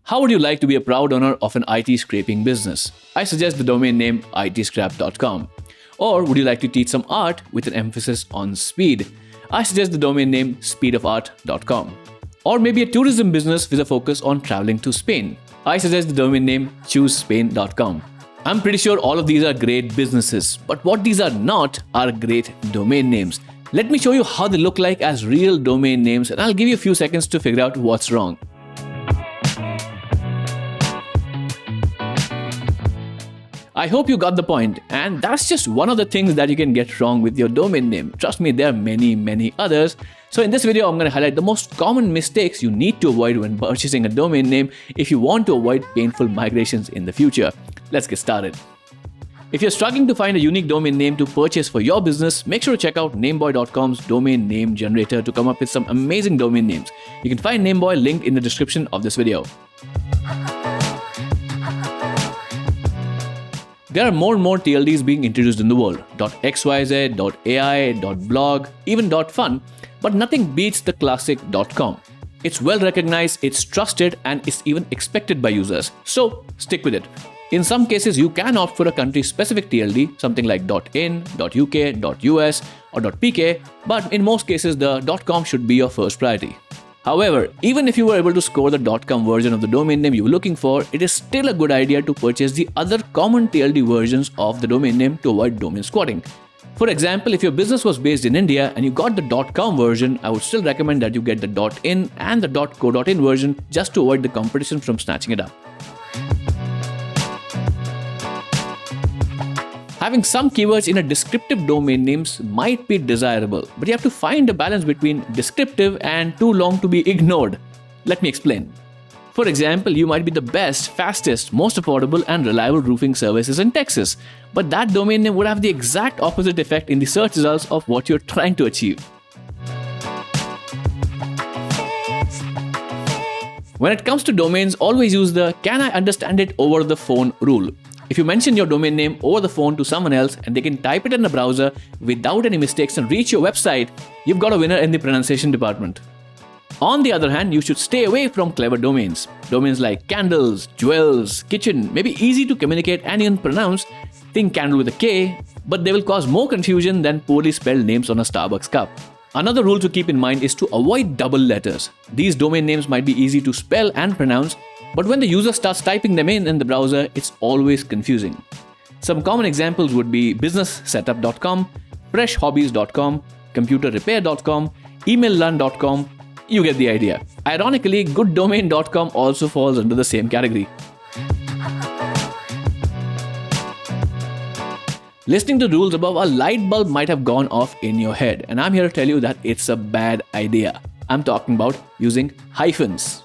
How would you like to be a proud owner of an IT scraping business? I suggest the domain name itscrap.com. Or would you like to teach some art with an emphasis on speed? I suggest the domain name speedofart.com. Or maybe a tourism business with a focus on traveling to Spain. I suggest the domain name choosespain.com. I'm pretty sure all of these are great businesses, but what these are not are great domain names. Let me show you how they look like as real domain names, and I'll give you a few seconds to figure out what's wrong. I hope you got the point, and that's just one of the things that you can get wrong with your domain name. Trust me, there are many others. So in this video, I'm going to highlight the most common mistakes you need to avoid when purchasing a domain name if you want to avoid painful migrations in the future. Let's get started. If you're struggling to find a unique domain name to purchase for your business, make sure to check out Nameboy.com's domain name generator to come up with some amazing domain names. You can find Nameboy linked in the description of this video. There are more and more TLDs being introduced in the world. .xyz, .ai, .blog, even .fun, but nothing beats the classic .com. It's well recognized, it's trusted, and it's even expected by users. So stick with it. In some cases, you can opt for a country-specific TLD, something like .in, .uk, .us, or .pk, but in most cases, the .com should be your first priority. However, even if you were able to score the .com version of the domain name you were looking for, it is still a good idea to purchase the other common TLD versions of the domain name to avoid domain squatting. For example, if your business was based in India and you got the .com version, I would still recommend that you get the .in and the .co.in version just to avoid the competition from snatching it up. Having some keywords in a descriptive domain names might be desirable, but you have to find a balance between descriptive and too long to be ignored. Let me explain. For example, you might be the best, fastest, most affordable and reliable roofing services in Texas, but that domain name would have the exact opposite effect in the search results of what you're trying to achieve. When it comes to domains, always use the "can I understand it over the phone" rule. If you mention your domain name over the phone to someone else and they can type it in the browser without any mistakes and reach your website, you've got a winner in the pronunciation department. On the other hand, you should stay away from clever domains. Domains like candles, jewels, kitchen may be easy to communicate and even pronounce. Think candle with a K, but they will cause more confusion than poorly spelled names on a Starbucks cup. Another rule to keep in mind is to avoid double letters. These domain names might be easy to spell and pronounce, but when the user starts typing them in the browser, it's always confusing. Some common examples would be businesssetup.com, freshhobbies.com, computerrepair.com, emaillearn.com. You get the idea. Ironically, gooddomain.com also falls under the same category. Listening to rules above, a light bulb might have gone off in your head, and I'm here to tell you that it's a bad idea. I'm talking about using hyphens.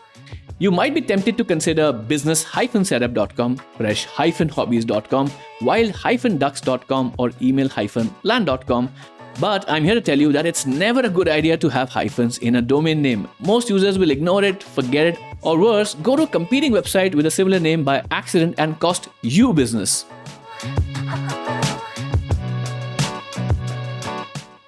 You might be tempted to consider business-setup.com, fresh-hobbies.com, wild-ducks.com, or email-land.com, but I'm here to tell you that it's never a good idea to have hyphens in a domain name. Most users will ignore it, forget it, or worse, go to a competing website with a similar name by accident and cost you business.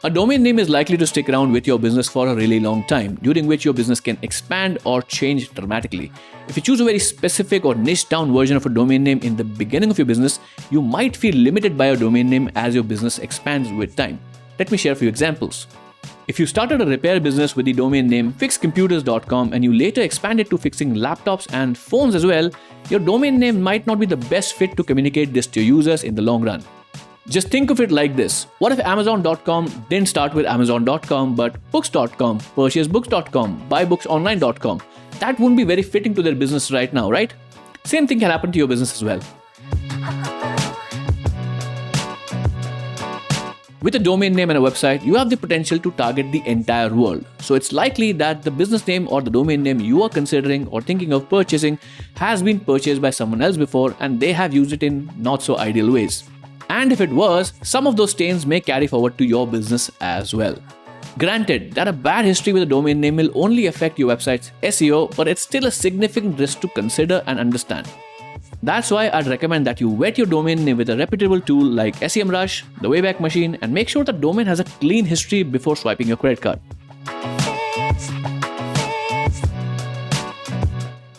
A domain name is likely to stick around with your business for a really long time, during which your business can expand or change dramatically. If you choose a very specific or niche-down version of a domain name in the beginning of your business, you might feel limited by your domain name as your business expands with time. Let me share a few examples. If you started a repair business with the domain name fixcomputers.com and you later expanded to fixing laptops and phones as well, your domain name might not be the best fit to communicate this to your users in the long run. Just think of it like this. What if Amazon.com didn't start with Amazon.com but Books.com, PurchaseBooks.com, BuyBooksOnline.com? That wouldn't be very fitting to their business right now, right? Same thing can happen to your business as well. With a domain name and a website, you have the potential to target the entire world. So it's likely that the business name or the domain name you are considering or thinking of purchasing has been purchased by someone else before and they have used it in not so ideal ways. And if it was, some of those stains may carry forward to your business as well. Granted that a bad history with a domain name will only affect your website's SEO, but it's still a significant risk to consider and understand. That's why I'd recommend that you vet your domain name with a reputable tool like SEMrush, the Wayback Machine, and make sure the domain has a clean history before swiping your credit card.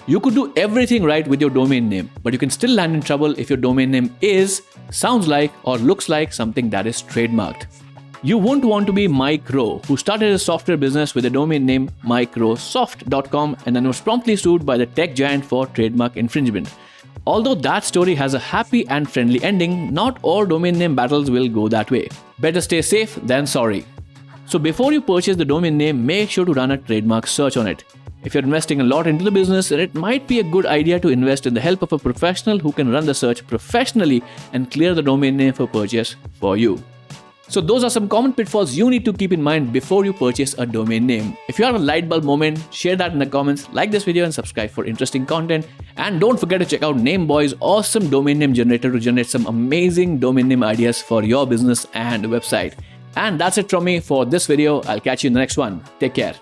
You could do everything right with your domain name, but you can still land in trouble if your domain name is, sounds like, or looks like something that is trademarked. You won't want to be Mike Rowe, who started a software business with the domain name mikerowesoft.com and then was promptly sued by the tech giant for trademark infringement. Although that story has a happy and friendly ending, not all domain name battles will go that way. Better stay safe than sorry. So before you purchase the domain name, make sure to run a trademark search on it. If you're investing a lot into the business, then it might be a good idea to invest in the help of a professional who can run the search professionally and clear the domain name for purchase for you. So those are some common pitfalls you need to keep in mind before you purchase a domain name. If you have a light bulb moment, share that in the comments, like this video and subscribe for interesting content. And don't forget to check out Nameboy's awesome domain name generator to generate some amazing domain name ideas for your business and website. And that's it from me for this video. I'll catch you in the next one. Take care.